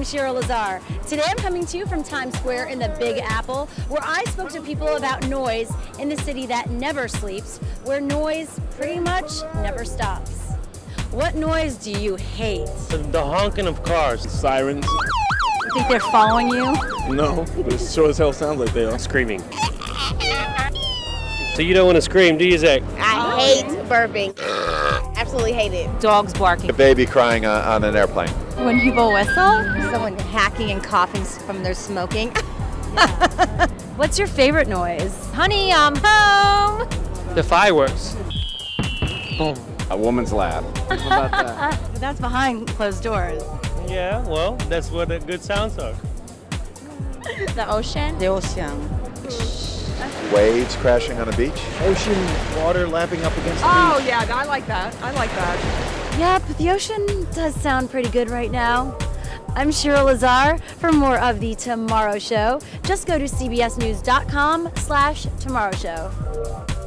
I'm Shira Lazar. Today I'm coming to you from Times Square in the Big Apple, where I spoke to people about noise in the city that never sleeps, where noise pretty much never stops. What noise do you hate? The honking of cars. Sirens. You think they're following you? No, but it sure as hell sounds like they are. Screaming. So you don't want to scream, do you, Zach? I hate burping. Absolutely hate it. Dogs barking. A baby crying on an airplane. When people whistle. Someone hacking and coughing from their smoking. What's your favorite noise? Honey, I'm home. The fireworks. Boom. A woman's laugh. How about that? That's behind closed doors. Yeah, well, that's what the good sounds are. The ocean. The ocean. Waves crashing on a beach. Ocean water lapping up against the Oh, yeah, I like that. I like that. Yep, the ocean does sound pretty good right now. I'm Shira Lazar. For more of The Tomorrow Show, just go to cbsnews.com/tomorrowshow.